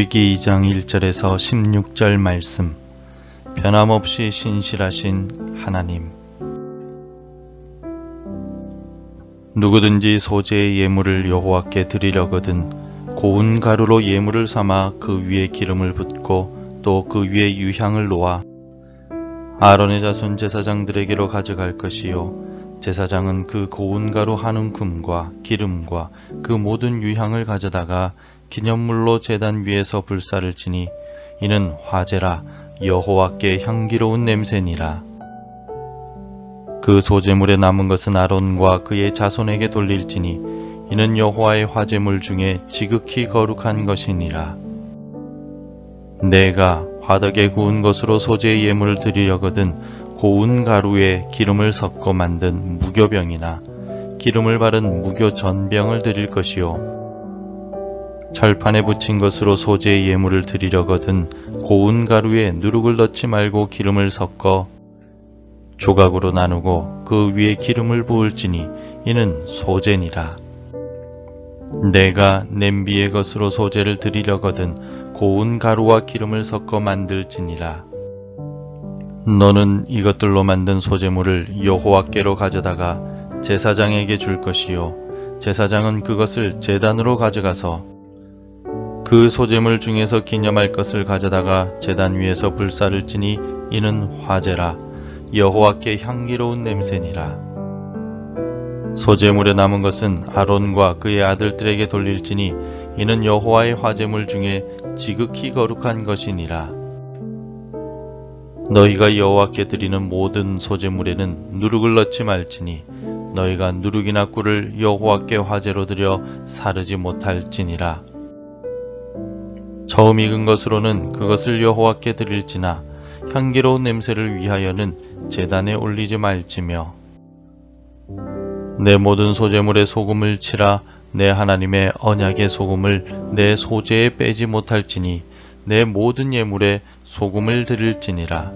레위기 2장 1절에서 16절 말씀. 변함없이 신실하신 하나님. 누구든지 소재의 예물을 여호와께 드리려거든 고운 가루로 예물을 삼아 그 위에 기름을 붓고 또 그 위에 유향을 놓아 아론의 자손 제사장들에게로 가져갈 것이요, 제사장은 그 고운 가루 한 움큼과 기름과 그 모든 유향을 가져다가 기념물로 제단 위에서 불사를 지니 이는 화제라, 여호와께 향기로운 냄새니라. 그 소제물에 남은 것은 아론과 그의 자손에게 돌릴지니 이는 여호와의 화제물 중에 지극히 거룩한 것이니라. 내가 화덕에 구운 것으로 소재의 예물을 드리려거든 고운 가루에 기름을 섞어 만든 무교병이나 기름을 바른 무교 전병을 드릴 것이요, 철판에 붙인 것으로 소재의 예물을 드리려거든 고운 가루에 누룩을 넣지 말고 기름을 섞어 조각으로 나누고 그 위에 기름을 부을지니 이는 소제니라. 내가 냄비의 것으로 소제를 드리려거든 고운 가루와 기름을 섞어 만들지니라. 너는 이것들로 만든 소제물을 여호와께로 가져다가 제사장에게 줄 것이요, 제사장은 그것을 제단으로 가져가서 그 소제물 중에서 기념할 것을 가져다가 제단 위에서 불사를 지니 이는 화제라, 여호와께 향기로운 냄새니라. 소제물에 남은 것은 아론과 그의 아들들에게 돌릴지니 이는 여호와의 화제물 중에 지극히 거룩한 것이니라. 너희가 여호와께 드리는 모든 소제물에는 누룩을 넣지 말지니 너희가 누룩이나 꿀을 여호와께 화제로 드려 사르지 못할지니라. 처음 익은 것으로는 그것을 여호와께 드릴지나 향기로운 냄새를 위하여는 제단에 올리지 말지며, 내 모든 소제물에 소금을 치라. 내 하나님의 언약의 소금을 내 소제에 빼지 못할지니 내 모든 예물에 소금을 드릴지니라.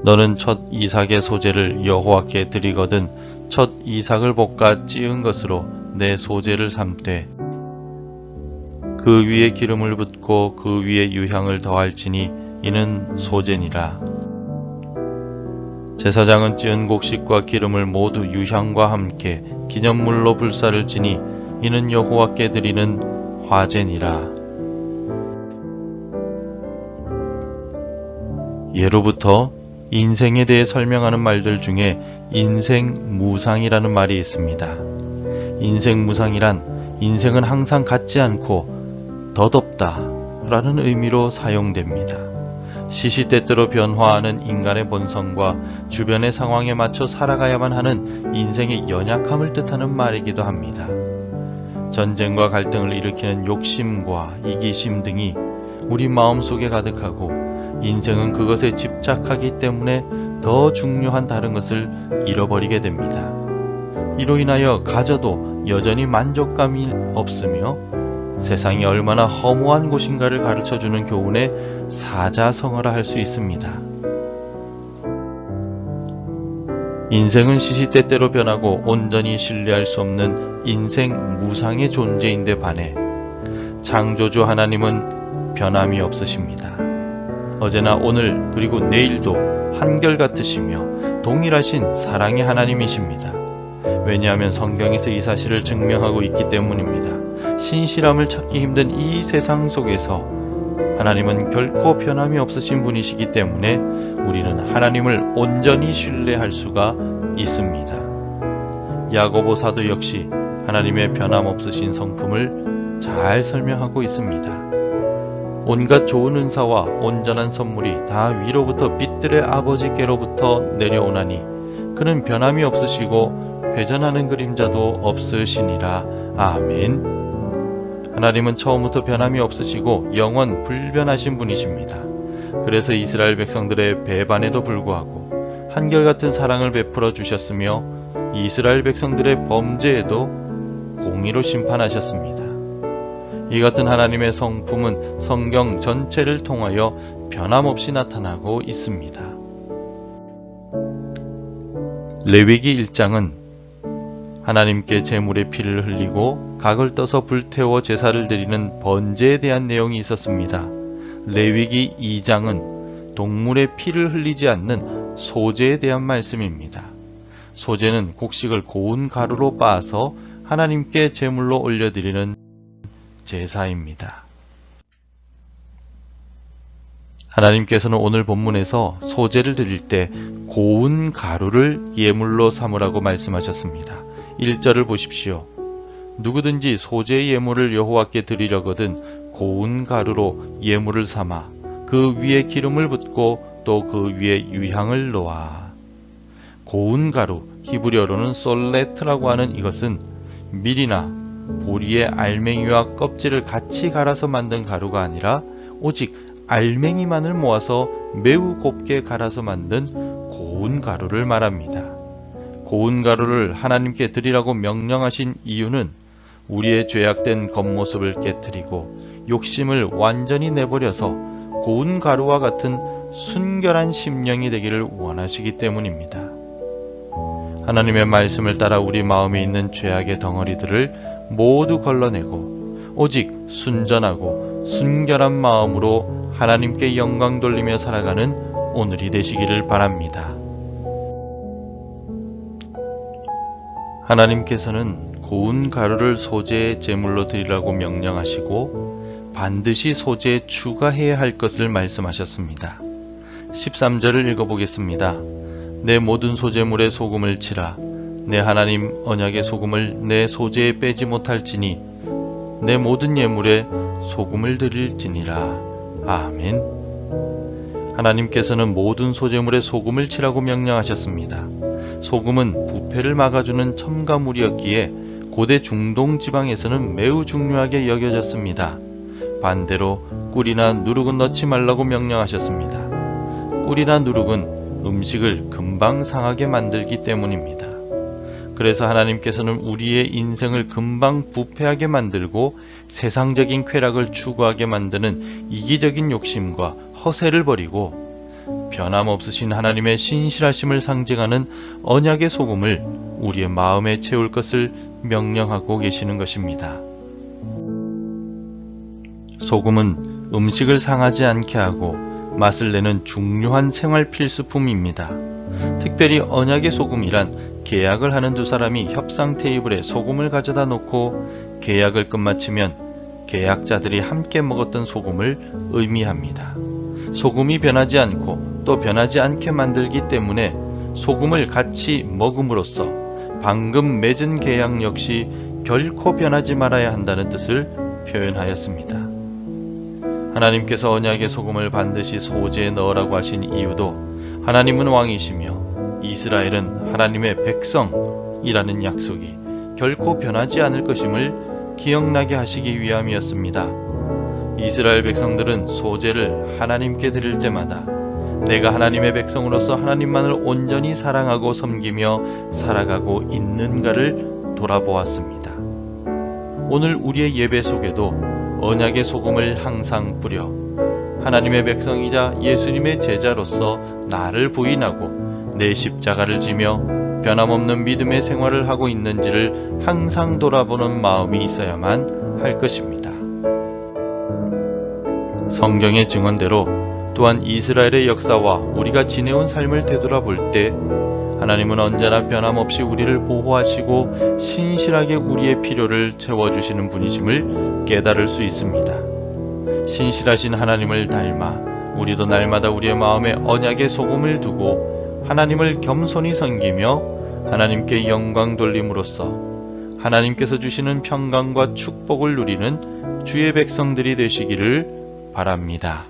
너는 첫 이삭의 소제를 여호와께 드리거든 첫 이삭을 볶아 찌은 것으로 내 소제를 삼되 그 위에 기름을 붓고 그 위에 유향을 더할지니 이는 소제니라. 제사장은 찌은 곡식과 기름을 모두 유향과 함께 기념물로 불사를 지니 이는 여호와께 드리는 화제니라. 예로부터 인생에 대해 설명하는 말들 중에 인생무상이라는 말이 있습니다. 인생무상이란 인생은 항상 같지 않고 덧없다 라는 의미로 사용됩니다. 시시때때로 변화하는 인간의 본성과 주변의 상황에 맞춰 살아가야만 하는 인생의 연약함을 뜻하는 말이기도 합니다. 전쟁과 갈등을 일으키는 욕심과 이기심 등이 우리 마음속에 가득하고 인생은 그것에 집착하기 때문에 더 중요한 다른 것을 잃어버리게 됩니다. 이로 인하여 가져도 여전히 만족감이 없으며 세상이 얼마나 허무한 곳인가를 가르쳐주는 교훈에 사자성어라 할 수 있습니다. 인생은 시시때때로 변하고 온전히 신뢰할 수 없는 인생 무상의 존재인데 반해 창조주 하나님은 변함이 없으십니다. 어제나 오늘 그리고 내일도 한결같으시며 동일하신 사랑의 하나님이십니다. 왜냐하면 성경에서 이 사실을 증명하고 있기 때문입니다. 신실함을 찾기 힘든 이 세상 속에서 하나님은 결코 변함이 없으신 분이시기 때문에 우리는 하나님을 온전히 신뢰할 수가 있습니다. 야고보 사도 역시 하나님의 변함없으신 성품을 잘 설명하고 있습니다. 온갖 좋은 은사와 온전한 선물이 다 위로부터 빛들의 아버지께로부터 내려오나니 그는 변함이 없으시고 회전하는 그림자도 없으시니라. 아멘. 하나님은 처음부터 변함이 없으시고 영원 불변하신 분이십니다. 그래서 이스라엘 백성들의 배반에도 불구하고 한결같은 사랑을 베풀어 주셨으며 이스라엘 백성들의 범죄에도 공의로 심판하셨습니다. 이 같은 하나님의 성품은 성경 전체를 통하여 변함없이 나타나고 있습니다. 레위기 1장은 하나님께 제물의 피를 흘리고 각을 떠서 불태워 제사를 드리는 번제에 대한 내용이 있었습니다. 레위기 2장은 동물의 피를 흘리지 않는 소제에 대한 말씀입니다. 소제는 곡식을 고운 가루로 빻아서 하나님께 제물로 올려드리는 제사입니다. 하나님께서는 오늘 본문에서 소제를 드릴 때 고운 가루를 예물로 삼으라고 말씀하셨습니다. 1절을 보십시오. 누구든지 소제의 예물을 여호와께 드리려거든 고운 가루로 예물을 삼아 그 위에 기름을 붓고 또 그 위에 유향을 놓아. 고운 가루, 히브리어로는 솔레트라고 하는 이것은 밀이나 보리의 알맹이와 껍질을 같이 갈아서 만든 가루가 아니라 오직 알맹이만을 모아서 매우 곱게 갈아서 만든 고운 가루를 말합니다. 고운 가루를 하나님께 드리라고 명령하신 이유는 우리의 죄악된 겉모습을 깨트리고 욕심을 완전히 내버려서 고운 가루와 같은 순결한 심령이 되기를 원하시기 때문입니다. 하나님의 말씀을 따라 우리 마음에 있는 죄악의 덩어리들을 모두 걸러내고 오직 순전하고 순결한 마음으로 하나님께 영광 돌리며 살아가는 오늘이 되시기를 바랍니다. 하나님께서는 고운 가루를 소제의 제물로 드리라고 명령하시고 반드시 소제에 추가해야 할 것을 말씀하셨습니다. 13절을 읽어보겠습니다. 내 모든 소제물에 소금을 치라. 내 하나님 언약의 소금을 내 소제에 빼지 못할지니 내 모든 예물에 소금을 드릴지니라. 아멘. 하나님께서는 모든 소제물에 소금을 치라고 명령하셨습니다. 소금은 부패를 막아주는 첨가물이었기에 고대 중동 지방에서는 매우 중요하게 여겨졌습니다. 반대로 꿀이나 누룩은 넣지 말라고 명령하셨습니다. 꿀이나 누룩은 음식을 금방 상하게 만들기 때문입니다. 그래서 하나님께서는 우리의 인생을 금방 부패하게 만들고 세상적인 쾌락을 추구하게 만드는 이기적인 욕심과 허세를 버리고 변함없으신 하나님의 신실하심을 상징하는 언약의 소금을 우리의 마음에 채울 것을 명령하고 계시는 것입니다. 소금은 음식을 상하지 않게 하고 맛을 내는 중요한 생활 필수품입니다. 특별히 언약의 소금이란 계약을 하는 두 사람이 협상 테이블에 소금을 가져다 놓고 계약을 끝마치면 계약자들이 함께 먹었던 소금을 의미합니다. 소금이 변하지 않고 또 변하지 않게 만들기 때문에 소금을 같이 먹음으로써 방금 맺은 계약 역시 결코 변하지 말아야 한다는 뜻을 표현하였습니다. 하나님께서 언약의 소금을 반드시 소제에 넣으라고 하신 이유도 하나님은 왕이시며 이스라엘은 하나님의 백성이라는 약속이 결코 변하지 않을 것임을 기억나게 하시기 위함이었습니다. 이스라엘 백성들은 소제를 하나님께 드릴 때마다 내가 하나님의 백성으로서 하나님만을 온전히 사랑하고 섬기며 살아가고 있는가를 돌아보았습니다. 오늘 우리의 예배 속에도 언약의 소금을 항상 뿌려 하나님의 백성이자 예수님의 제자로서 나를 부인하고 내 십자가를 지며 변함없는 믿음의 생활을 하고 있는지를 항상 돌아보는 마음이 있어야만 할 것입니다. 성경의 증언대로 또한 이스라엘의 역사와 우리가 지내온 삶을 되돌아볼 때 하나님은 언제나 변함없이 우리를 보호하시고 신실하게 우리의 필요를 채워주시는 분이심을 깨달을 수 있습니다. 신실하신 하나님을 닮아 우리도 날마다 우리의 마음에 언약의 소금을 두고 하나님을 겸손히 섬기며 하나님께 영광 돌림으로써 하나님께서 주시는 평강과 축복을 누리는 주의 백성들이 되시기를 바랍니다.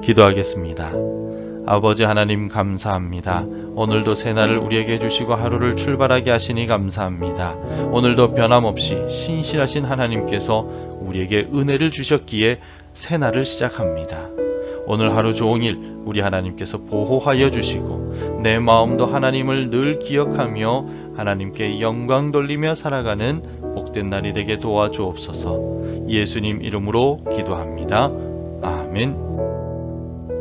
기도하겠습니다. 아버지 하나님 감사합니다. 오늘도 새날을 우리에게 주시고 하루를 출발하게 하시니 감사합니다. 오늘도 변함없이 신실하신 하나님께서 우리에게 은혜를 주셨기에 새날을 시작합니다. 오늘 하루 종일 우리 하나님께서 보호하여 주시고 내 마음도 하나님을 늘 기억하며 하나님께 영광 돌리며 살아가는 복된 날이 되게 도와주옵소서. 예수님 이름으로 기도합니다. 아멘.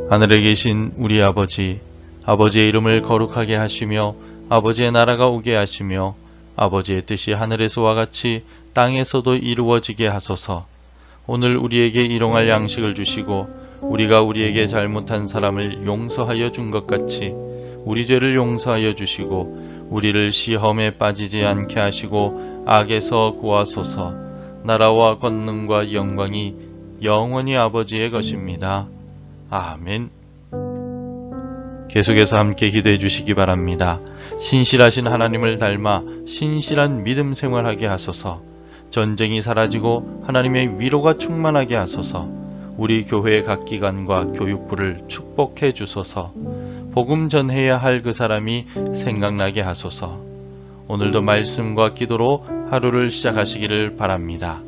하늘에 계신 우리 아버지, 아버지의 이름을 거룩하게 하시며 아버지의 나라가 오게 하시며 아버지의 뜻이 하늘에서와 같이 땅에서도 이루어지게 하소서. 오늘 우리에게 일용할 양식을 주시고 우리가 우리에게 잘못한 사람을 용서하여 준 것 같이 우리 죄를 용서하여 주시고 우리를 시험에 빠지지 않게 하시고 악에서 구하소서. 나라와 권능과 영광이 영원히 아버지의 것입니다. 아멘. 계속해서 함께 기도해 주시기 바랍니다. 신실하신 하나님을 닮아 신실한 믿음 생활하게 하소서. 전쟁이 사라지고 하나님의 위로가 충만하게 하소서. 우리 교회의 각 기관과 교육부를 축복해 주소서. 복음 전해야 할 그 사람이 생각나게 하소서. 오늘도 말씀과 기도로 하루를 시작하시기를 바랍니다.